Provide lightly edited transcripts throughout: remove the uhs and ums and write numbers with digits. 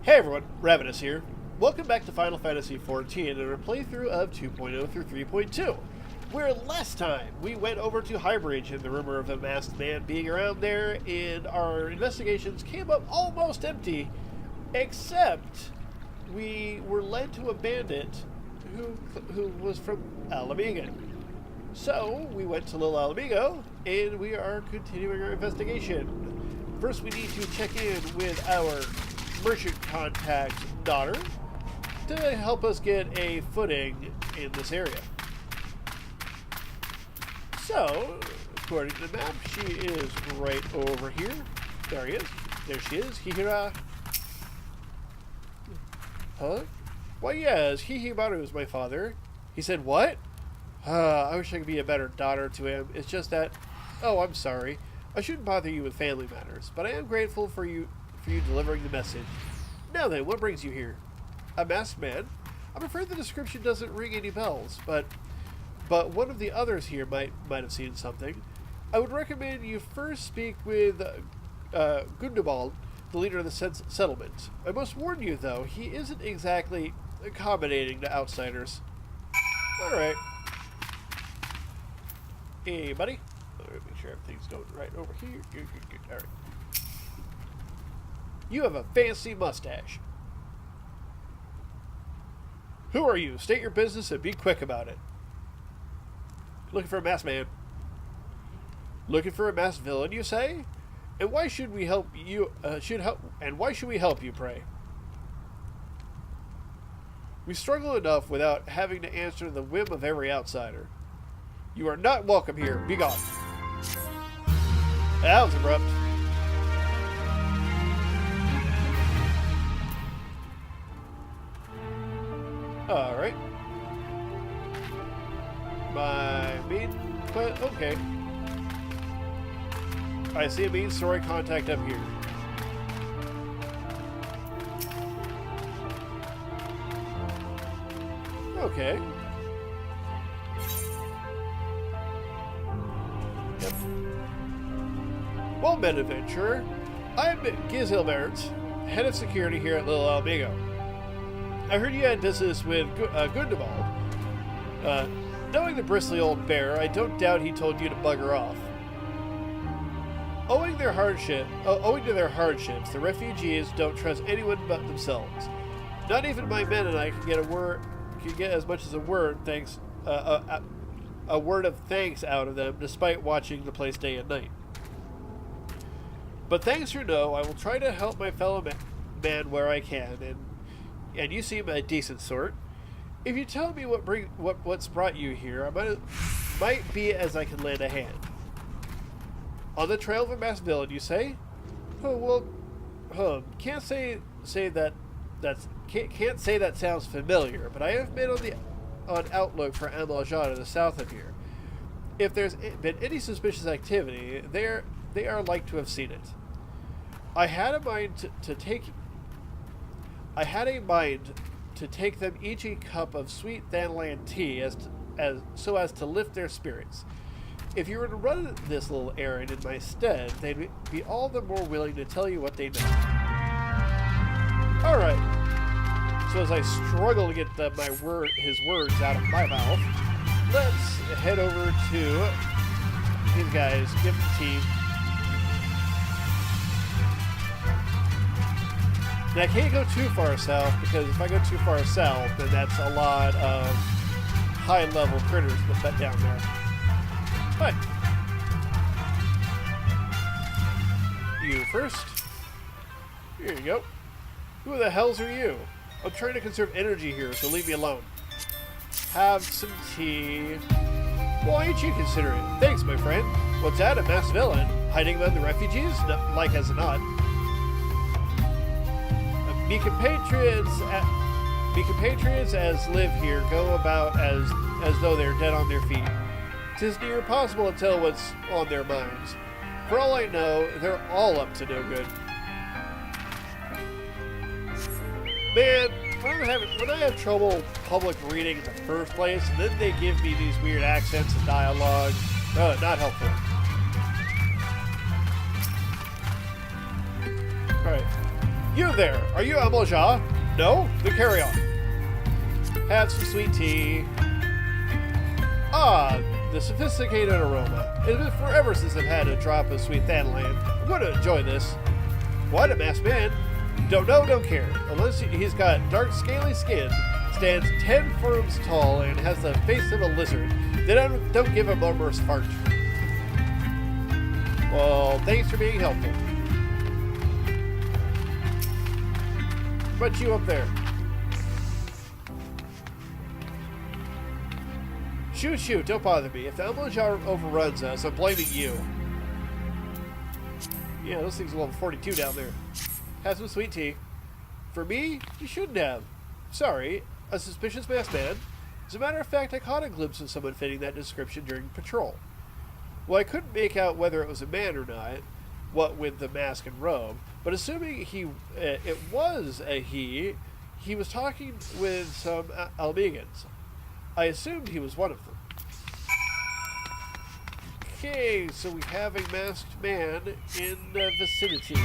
Hey everyone, Ravinous here. Welcome back to Final Fantasy XIV and our playthrough of 2.0 through 3.2, where last time we went over to Highbridge and the rumor of a masked man being around there, and our investigations came up almost empty, except we were led to a bandit who was from Ala Mhigan. So we went to Little Ala Mhigo, and we are continuing our investigation. First we need to check in with our merchant contact's daughter to help us get a footing in this area. So, according to the map, she is right over here. There he is. There she is. Hihira. Huh? Why, yes, Hihimaru is my father. He said, what? I wish I could be a better daughter to him. It's just that... Oh, I'm sorry. I shouldn't bother you with family matters, but I am grateful for you delivering the message. Now then, what brings you here? A masked man? I'm afraid the description doesn't ring any bells, but one of the others here might have seen something. I would recommend you first speak with Gundobald, the leader of the settlement. I must warn you, though, he isn't exactly accommodating to outsiders. Alright. Hey, buddy. Make sure everything's going right over here. Good. Alright. You have a fancy mustache. Who are you? State your business and be quick about it. Looking for a masked man. Looking for a masked villain, you say? And why should we help you? Why should we help you, pray? We struggle enough without having to answer the whim of every outsider. You are not welcome here. Be gone. That was abrupt. Alright. My main quest. Okay. I see a main story contact up here. Okay. Yep. Well met, adventurer. I'm Gizilbert, head of security here at Little Ala Mhigo. I heard you had business with Gundobald. Knowing the bristly old bear, I don't doubt he told you to bugger off. Owing to their hardships, the refugees don't trust anyone but themselves. Not even my men and I can get as much as a word of thanks out of them, despite watching the place day and night. But thanks or no, I will try to help my fellow man where I can, and you seem a decent sort. If you tell me what's brought you here, I might be as I can lend a hand. On the trail of a masked villain, you say? Oh well, can't say that sounds familiar, but I have been on outlook for Amalajah to the south of here. If there's been any suspicious activity, they are like to have seen it. I had a mind to take them each a cup of sweet dandelion tea so as to lift their spirits. If you were to run this little errand in my stead, they'd be all the more willing to tell you what they know. Alright. So as I struggle to get his words out of my mouth, let's head over to these guys, give them tea. And I can't go too far south, because if I go too far south, then that's a lot of high-level critters that down there. But you first. Here you go. Who the hells are you? I'm trying to conserve energy here, so leave me alone. Have some tea. Why ain't you considering it? Thanks, my friend. What's that, a masked villain? Hiding among the refugees? No, like as not. Me compatriots as live here go about as though they're dead on their feet. 'Tis near impossible to tell what's on their minds. For all I know, they're all up to no good. Man, when I have trouble public reading in the first place, and then they give me these weird accents and dialogue, not helpful. Alright. You there, are you Ala Mhigan? No? Then carry on. Have some sweet tea. Ah, the sophisticated aroma. It has been forever since I've had a drop of sweet Thanalan. I'm going to enjoy this. What, a masked man? Don't know, don't care. Unless he's got dark, scaly skin, stands 10 furrows tall, and has the face of a lizard, then don't give a murmurous fart. Well, thanks for being helpful. But you up there. Shoot, don't bother me. If the Ala Mhigan overruns us, I'm blaming you. Yeah, those things are level 42 down there. Have some sweet tea. For me, you shouldn't have. Sorry, a suspicious masked man. As a matter of fact, I caught a glimpse of someone fitting that description during patrol. Well, I couldn't make out whether it was a man or not, what with the mask and robe, but assuming it was a he was talking with some Ala Mhigans. I assumed he was one of them. Okay, so we have a masked man in the vicinity.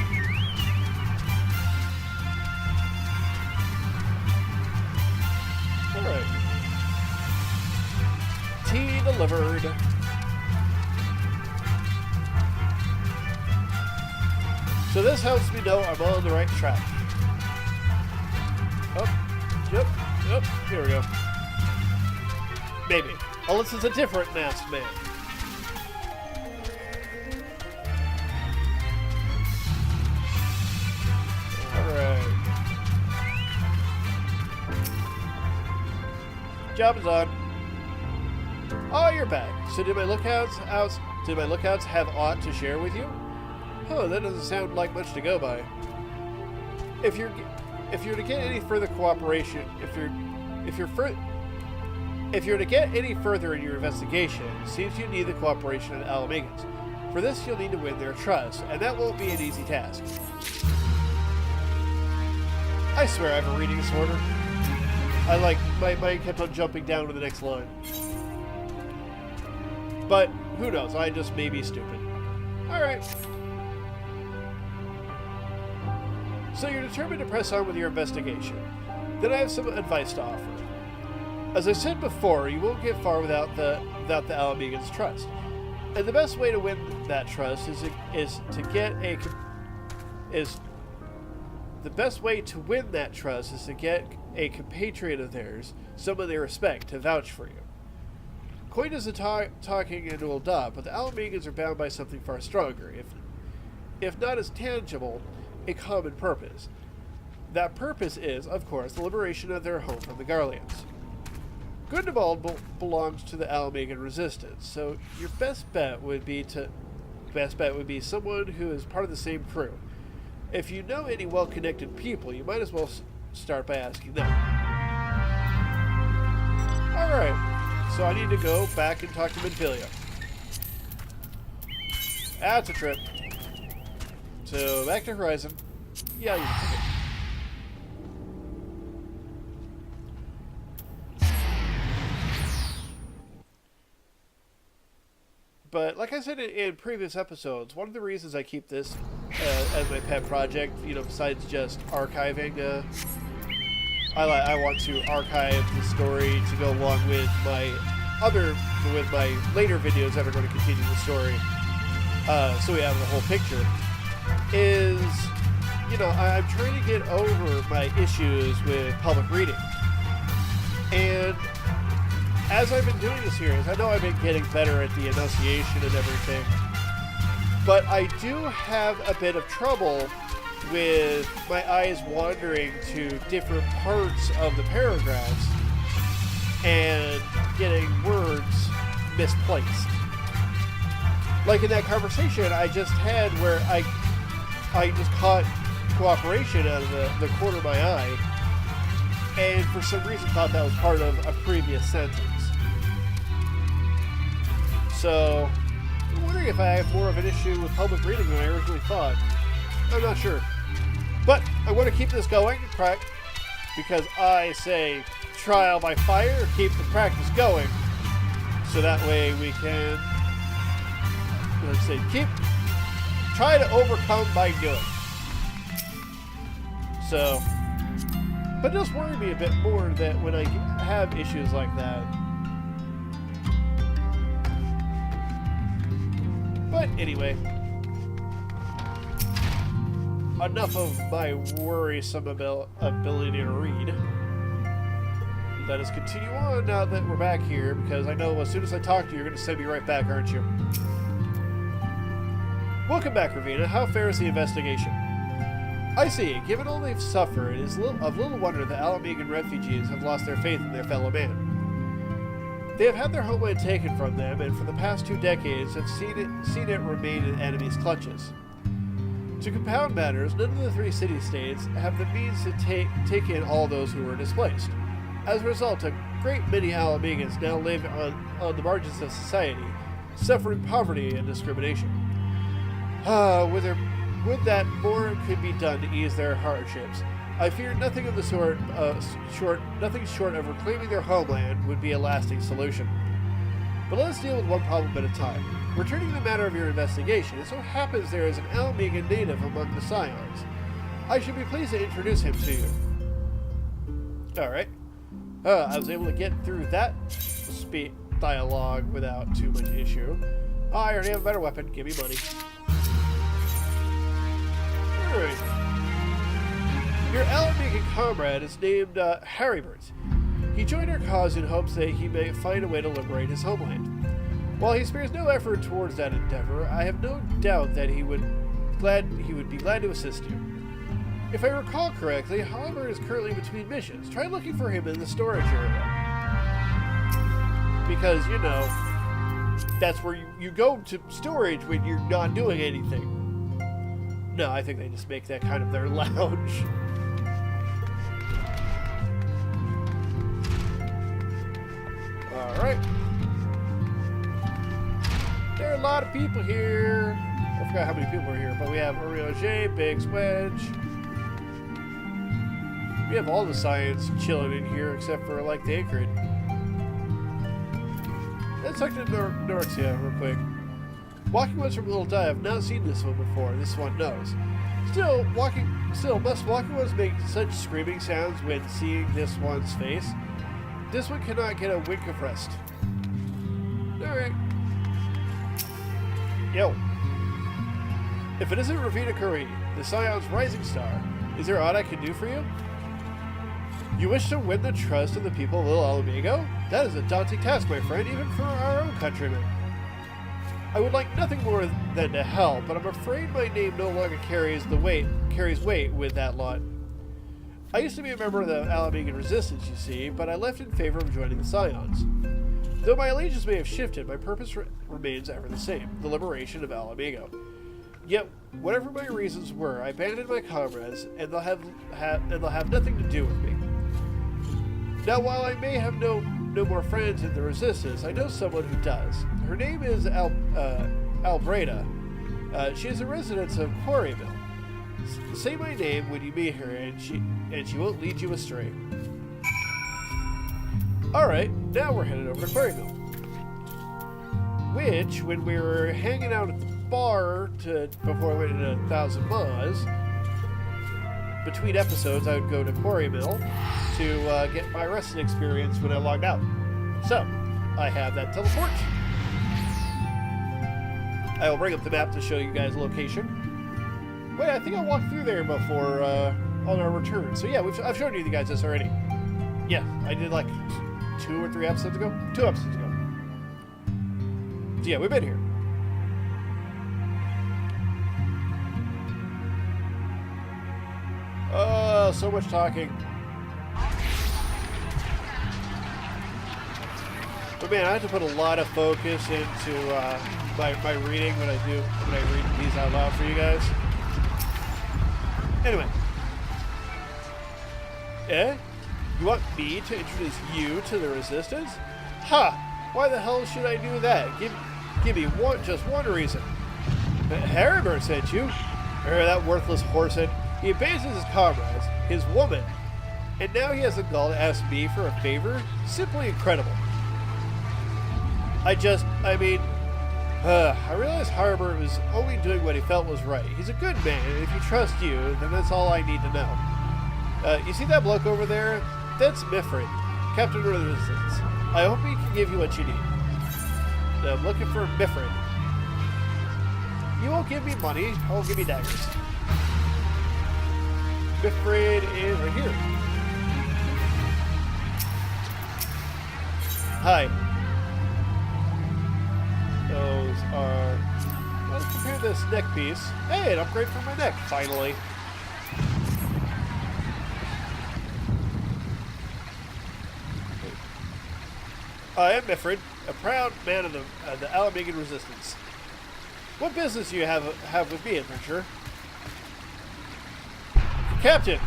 Alright. Tea delivered. So this helps me know I'm on the right track. Oh, yep, here we go. Maybe. Unless it's a different masked man. Alright. Job is on. Oh, you're back. So did my lookouts have aught to share with you? Oh, that doesn't sound like much to go by. If you're to get any further cooperation, if you're to get any further in your investigation, it seems you need the cooperation of the Ala Mhigans. For this, you'll need to win their trust, and that won't be an easy task. I swear I have a reading disorder. My mind kept on jumping down to the next line. But who knows? I just may be stupid. All right. So you're determined to press on with your investigation. Then I have some advice to offer. As I said before, you won't get far without the Ala Mhigan's trust. And the best way to win that trust is to get a compatriot of theirs, someone they respect, to vouch for you. Coin is talking and will dot, but the Ala Mhigans are bound by something far stronger, if not as tangible, a common purpose. That purpose is, of course, the liberation of their home from the Garleans. Gundobald belongs to the Ala Mhigan Resistance, so your best bet would be someone who is part of the same crew. If you know any well-connected people, you might as well start by asking them. Alright, so I need to go back and talk to Midfilia. That's a trip. So, back to Horizon. Yeah, you can take it. But, like I said in previous episodes, one of the reasons I keep this as my pet project, besides just archiving, I want to archive the story to go along with my later videos that are going to continue the story, so we have the whole picture, is, I'm trying to get over my issues with public reading. And as I've been doing this series, I know I've been getting better at the enunciation and everything, but I do have a bit of trouble with my eyes wandering to different parts of the paragraphs and getting words misplaced. Like in that conversation I just had where I just caught cooperation out of the corner of my eye, and for some reason thought that was part of a previous sentence. So, I'm wondering if I have more of an issue with public reading than I originally thought. I'm not sure. But I want to keep this going, because I say trial by fire, keep the practice going. So that way we can, try to overcome by doing. So, but it does worry me a bit more that when I have issues like that. But anyway, enough of my worrisome ability to read. Let us continue on now that we're back here, because I know as soon as I talk to you, you're going to send me right back, aren't you? Welcome back, Ravinous. How fares the investigation? I see. Given all they've suffered, it is of little wonder that Ala Mhigan refugees have lost their faith in their fellow man. They have had their homeland taken from them, and for the past 2 decades have seen it remain in enemies' clutches. To compound matters, none of the 3 city-states have the means to take in all those who were displaced. As a result, a great many Ala Mhigans now live on the margins of society, suffering poverty and discrimination. Would that more could be done to ease their hardships. I fear nothing of the nothing short of reclaiming their homeland would be a lasting solution. But let us deal with one problem at a time. Returning to the matter of your investigation, it so happens there is an Ala Mhigan native among the Scions. I should be pleased to introduce him to you. Alright. I was able to get through that dialogue without too much issue. Oh, I already have a better weapon. Give me money. Alright. Your Ala Mhigan comrade is named Reavers. He joined our cause in hopes that he may find a way to liberate his homeland. While he spares no effort towards that endeavor, I have no doubt that he would be glad to assist you. If I recall correctly, Oliver is currently between missions. Try looking for him in the storage area. Because, you know, that's where you go to storage when you're not doing anything. No, I think they just make that kind of their lounge. Alright. There are a lot of people here. I forgot how many people are here, but we have Orioge, Biggs, Wedge. We have all the Scions chilling in here except for, like, the Acrid. Let's talk to Norxia real quick. Walking Ones from Little Ala, I've not seen this one before. This one knows. Still, must Walking Ones make such screaming sounds when seeing this one's face? This one cannot get a wink of rest. Alright. Yo. If it isn't Ravina Curry, the Scion's rising star, is there aught I can do for you? You wish to win the trust of the people of Little Ala Mhigo? That is a daunting task, my friend, even for our own countrymen. I would like nothing more than to help, but I'm afraid my name no longer carries weight with that lot. I used to be a member of the Ala Mhigan Resistance, you see, but I left in favor of joining the Scions. Though my allegiance may have shifted, my purpose remains ever the same, the liberation of Ala Mhigo. Yet, whatever my reasons were, I abandoned my comrades, and they'll have nothing to do with me. Now, while I may have no more friends in the Resistance, I know someone who does. Her name is Albreda. She is a resident of Quarryville. Say my name when you meet her, and she won't lead you astray. Alright, now we're headed over to Quarryville. Which, when we were hanging out at the bar before I went into 1000 Maws, between episodes I would go to Quarryville to get my resting experience when I logged out. So, I have that teleport. I will bring up the map to show you guys the location. Wait, I think I walked through there before on our return. So yeah, I've shown you guys this already. Yeah, I did like 2 or 3 episodes ago? 2 episodes ago. So yeah, we've been here. Oh, so much talking. But man, I have to put a lot of focus into my reading when I read these out loud for you guys. Anyway. You want me to introduce you to the Resistance? Ha! Why the hell should I do that? Give me just one reason. Reavers sent you. That worthless horsehead. He abandons his comrades, his woman, and now he has the gall to ask me for a favor? Simply incredible. I realized Harbor was only doing what he felt was right. He's a good man, and if he trusts you, then that's all I need to know. You see that bloke over there? That's Mifrid, Captain of the Resistance. I hope he can give you what you need. I'm looking for Mifrid. You won't give me money, I won't give you daggers. Mifrid is right here. Hi. Those are... Let's compare this neck piece. Hey, an upgrade for my neck, finally. I am Mifrid, a proud man of the Ala Mhigan Resistance. What business do you have with me, adventurer? Captain,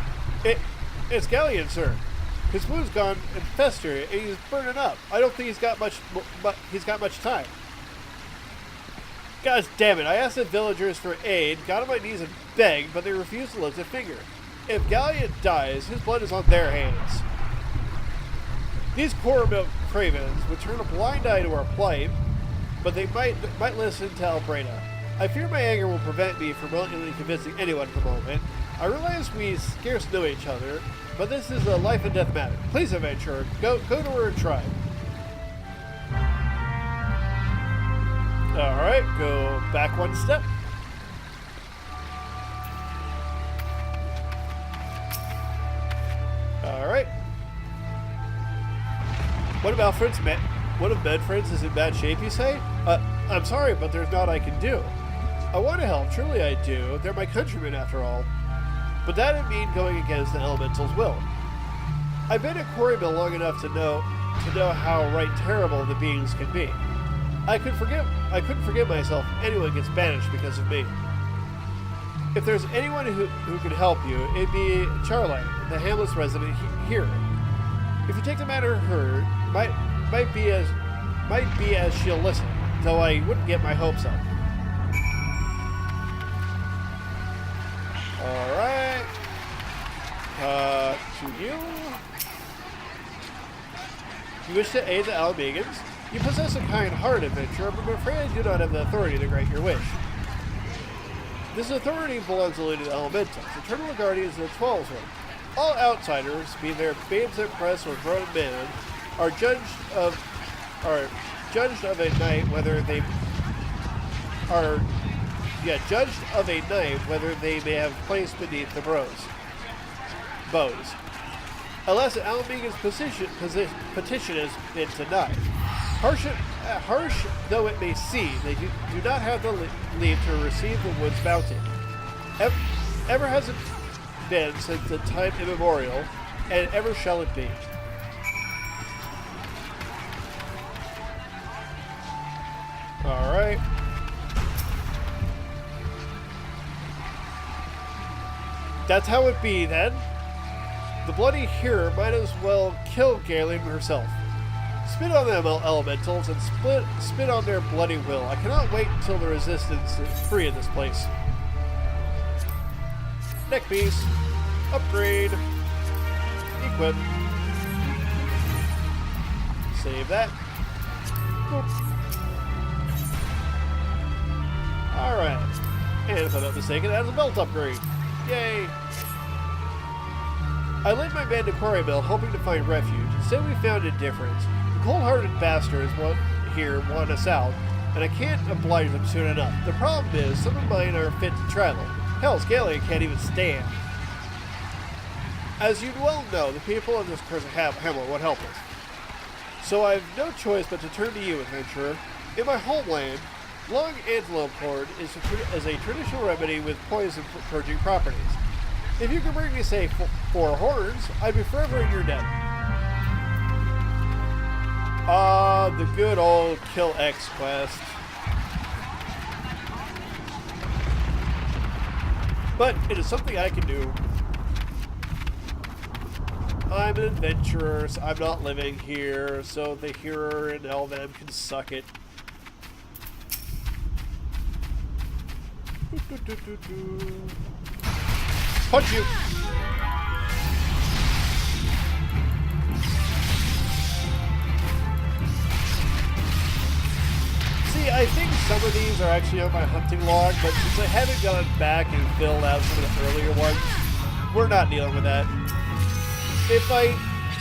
it's Galleon, sir. His wound's gone and fester, and he's burning up. I don't think he's got much time. God damn it! I asked the villagers for aid, got on my knees and begged, but they refused to lift a finger. If Galleon dies, his blood is on their hands. These core-built cravens would turn a blind eye to our plight, but they might listen to Albreda. I fear my anger will prevent me from willingly convincing anyone at the moment. I realize we scarce know each other, but this is a life and death matter. Please, adventurer, go to her and try. Alright, go back one step. Alright. What about friends, man? One of Medfriends is in bad shape, you say? I'm sorry, but there's naught I can do. I want to help, truly I do. They're my countrymen, after all. But that didn't mean going against the elemental's will. I've been at Quarrymill long enough to know how right terrible the beings can be. I couldn't forgive myself if anyone gets banished because of me. If there's anyone who can help you, it'd be Charline, the Hamlet's resident here. If you take the matter to her, might be as she'll listen, though I wouldn't get my hopes up. Alright. To you. You wish to aid the Ala Mhigans? You possess a kind heart, adventurer, but I'm afraid I do not have the authority to grant your wish. This authority belongs only to the Elementals, eternal guardians of the 12's realm. All outsiders, be they babes at press or grown men, are judged of a night whether they may have place beneath the bows. Alas, Ala Mhigan's petition has been denied. Harsh though it may seem, they do not have the leave to receive the wood's bounty. Ever has it been since the time immemorial, and ever shall it be. Alright. That's how it be, then. The bloody hero might as well kill Galleon herself. Spit on them, elementals, and spit on their bloody will. I cannot wait until the resistance is free in this place. Neck piece. Upgrade. Equip. Save that. Boop. Alright. And if I'm not mistaken, it has a belt upgrade. Yay! I led my band to Quarrymill, hoping to find refuge. Instead, we found a difference. The cold-hearted bastards want us out, and I can't oblige them soon enough. The problem is, some of mine aren't fit to travel. Hell, Galleon can't even stand. As you well know, the people of this cursed hamlet won't help us. So I have no choice but to turn to you, adventurer. In my homeland, long antelope cord is a traditional remedy with poison purging properties. If you could bring me, say, 4 horns, I'd be forever in your debt. The good old Kill X quest. But it is something I can do. I'm an adventurer, so I'm not living here, so the hero and all them can suck it. Punch you! See, I think some of these are actually on my hunting log, but since I haven't gone back and filled out some of the earlier ones, we're not dealing with that. if I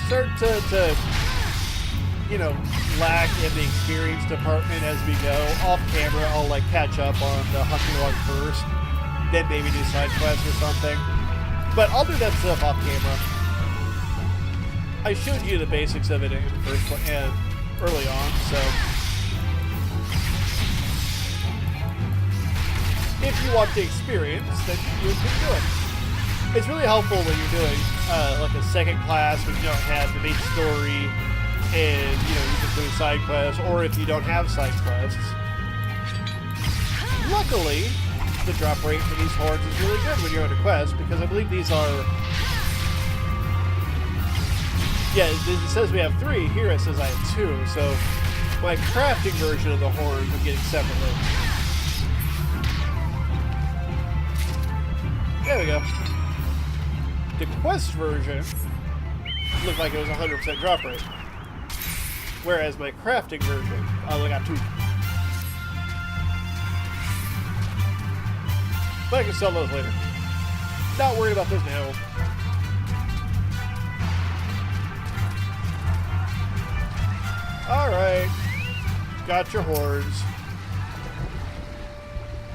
start to you know, lack in the experience department as we go, off camera I'll like catch up on the hunting log first, then maybe do side quests or something. But I'll do that stuff off camera. I showed you the basics of it in the first one and early on, so if you want the experience, then you can do it. It's really helpful when you're doing like a second class when you don't have the main story and you're just doing side quests, or if you don't have side quests. Luckily, the drop rate for these horns is really good when you're on a quest, because I believe these are... Yeah, it says we have 3. Here it says I have 2, so my crafting version of the horns I'm getting separately. There we go. The quest version looked like it was 100% drop rate. Whereas my crafting version, I only got 2. But I can sell those later. Not worried about this now. Alright. Got your horns.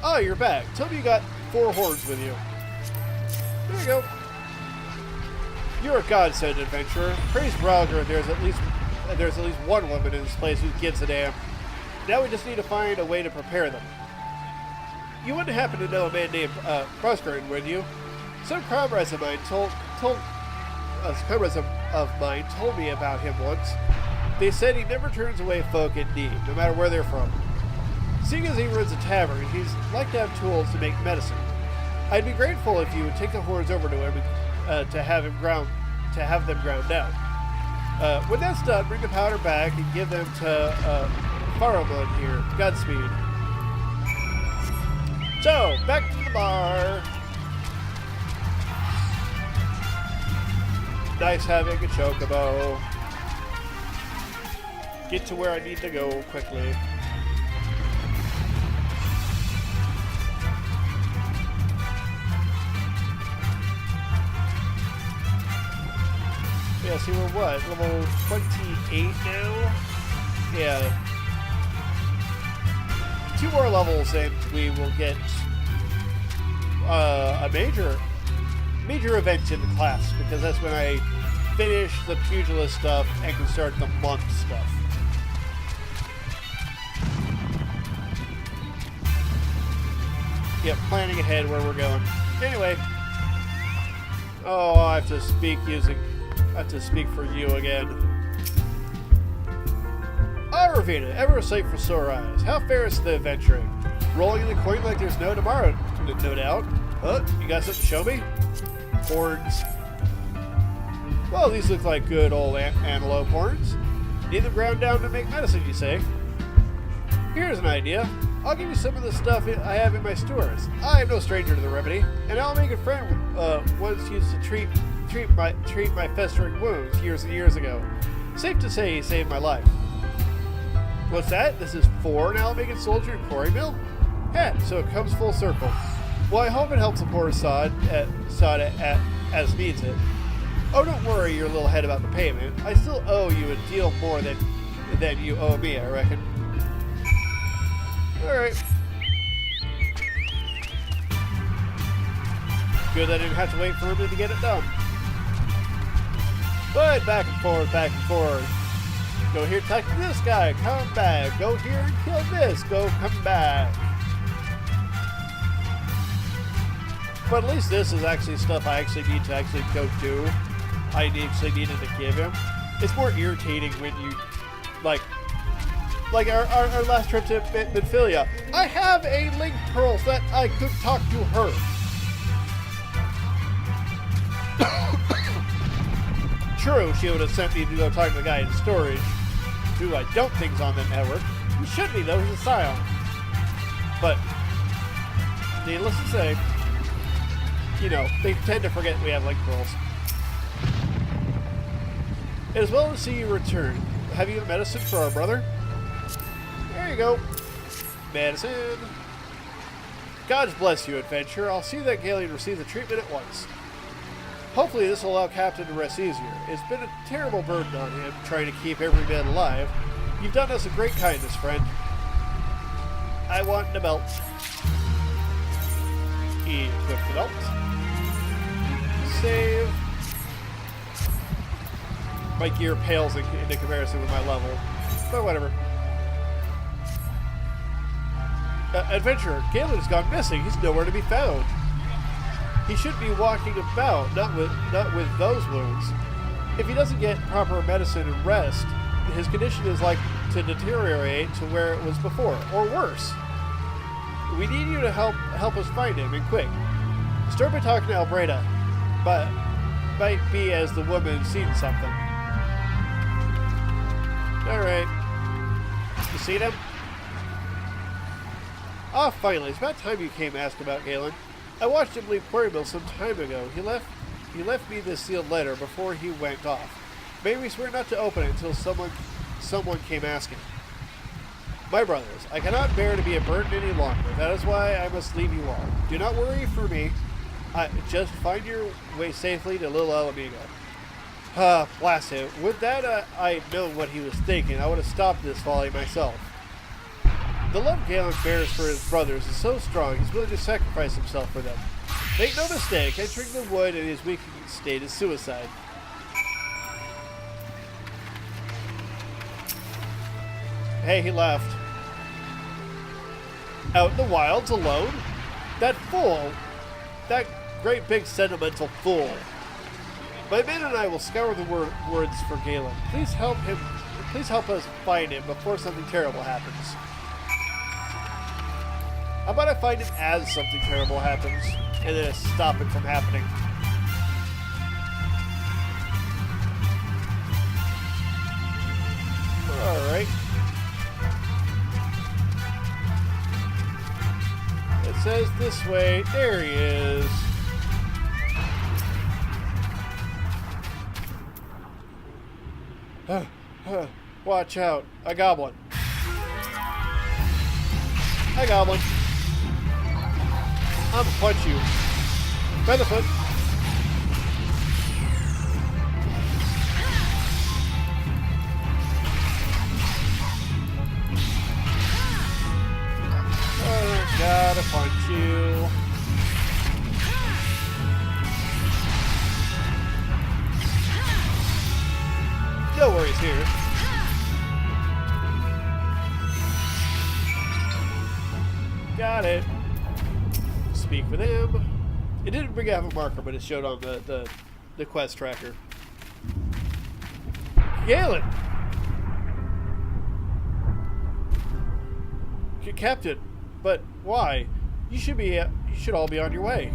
Oh, you're back. Tell me you got 4 horns with you. There you go. You're a godsend, adventurer. Praise Browger, there's at least one woman in this place who gives a damn. Now we just need to find a way to prepare them. You wouldn't happen to know a man named Proskern, would you? Some comrades of mine told me about him once. They said he never turns away folk in need, no matter where they're from. Seeing as he runs a tavern, he's like to have tools to make medicine. I'd be grateful if you would take the horns over to him to have them ground out. When that's done, bring the powder back and give them to Faramund here. Godspeed. So, back to the bar. Nice having a chocobo. Get to where I need to go quickly. Yeah, see, we're what? Level 28 now? Yeah. 2 more levels and we will get a major event in the class, because that's when I finish the pugilist stuff and can start the monk stuff. Yep, planning ahead where we're going. Anyway. Oh, I have to speak for you again. Ah, Ravinous, ever a sight for sore eyes. How fares the adventuring? Rolling in the coin like there's no tomorrow, no doubt. Huh? You got something to show me? Horns. Well, these look like good old antelope horns. Need them ground down to make medicine, you say? Here's an idea. I'll give you some of the stuff I have in my stores. I am no stranger to the remedy, and I'll make a friend once used to treat my festering wounds years and years ago. Safe to say he saved my life. What's that? This is for an Ala Mhigan soldier in Quarry Mill? Yeah, so it comes full circle. Well, I hope it helps the poor sod as needs it. Oh, don't worry your little head about the payment. I still owe you a deal more than you owe me, I reckon. Alright. Good I didn't have to wait for him to get it done. But back and forth, back and forth. Go here, talk to this guy, come back. Go here and kill this, go, come back. But at least this is actually stuff I actually need to go do. I actually needed to give him. It's more irritating when you, like our last trip to Midfilia. I have a link pearl that I could talk to her. True, she would have sent me to go talk to the guy in storage, who I don't think's on the network. He should be, though. He's a scion. But, needless to say, they tend to forget we have link pearls. It is well to see you return. Have you medicine for our brother? There you go. Medicine. God bless you, adventurer. I'll see that Galen receives the treatment at once. Hopefully this will allow Captain to rest easier. It's been a terrible burden on him, trying to keep every man alive. You've done us a great kindness, friend. I want the belt. Equip the belt. Save. My gear pales into comparison with my level, but whatever. Adventurer, Galen has gone missing. He's nowhere to be found. He should be walking about, not with those wounds. If he doesn't get proper medicine and rest, his condition is like to deteriorate to where it was before, or worse. We need you to help us find him, and quick. Start by talking to Albreda, but might be as the woman seen something. Alright. You seen him? Ah, finally. It's about time you came to ask about Galen. I watched him leave Quarrymill some time ago. He left me this sealed letter before he went off. Made me swear not to open it until someone came asking. My brothers, I cannot bear to be a burden any longer. That is why I must leave you all. Do not worry for me. Just find your way safely to Little Ala Mhigo. Blast him. With that, I'd known what he was thinking. I would have stopped this folly myself. The love Galen bears for his brothers is so strong, he's willing to sacrifice himself for them. Make no mistake, entering the wood in his weak state is suicide. Hey, he left. Out in the wilds alone? That fool! That great big sentimental fool. My men and I will scour the woods for Galen. Please help us find him before something terrible happens. How about I find him as something terrible happens, and then stop it from happening? Alright. It says this way. There he is. Watch out. A goblin. Hi, goblin. I'm gonna punch you. Featherfoot. Oh, gotta punch you. No worries here. Got it. Speak with him. It didn't bring out a marker, but it showed on the quest tracker. Galen! Captain, but why? You should all be on your way.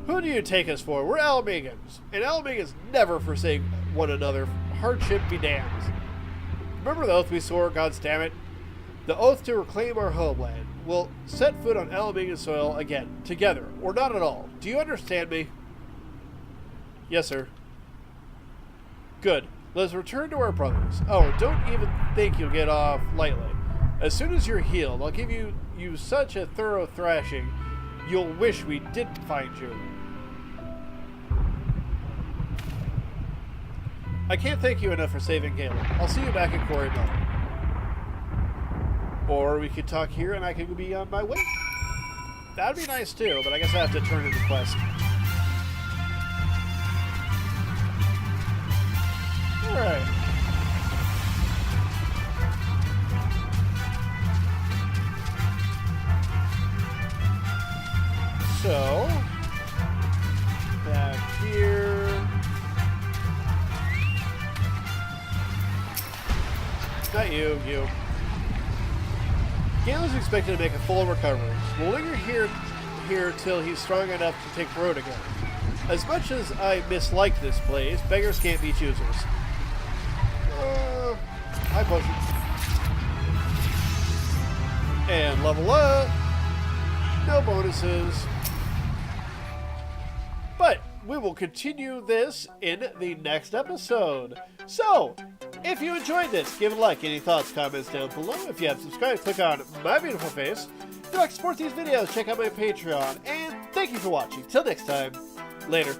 Who do you take us for? We're Ala Mhigans, and Ala Mhigans never forsake one another. Hardship be damned. Remember the oath we swore, gods damn it? The oath to reclaim our homeland. We'll set foot on Ala Mhigan soil again, together, or not at all. Do you understand me? Yes, sir. Good. Let's return to our brothers. Oh, don't even think you'll get off lightly. As soon as you're healed, I'll give you such a thorough thrashing, you'll wish we didn't find you. I can't thank you enough for saving Galen. I'll see you back at Quarrymill. Or we could talk here and I could be on my way. That'd be nice too, but I guess I have to turn in the quest. Alright. So, back here. Not you, you. Galen's expected to make a full recovery. We'll linger here till he's strong enough to take the road again. As much as I mislike this place, beggars can't be choosers. High potion. And level up. No bonuses. But we will continue this in the next episode. So, if you enjoyed this, give it a like. Any thoughts, comments down below. If you haven't subscribed, click on my beautiful face. If you'd like to support these videos, check out my Patreon. And thank you for watching. Till next time, Later.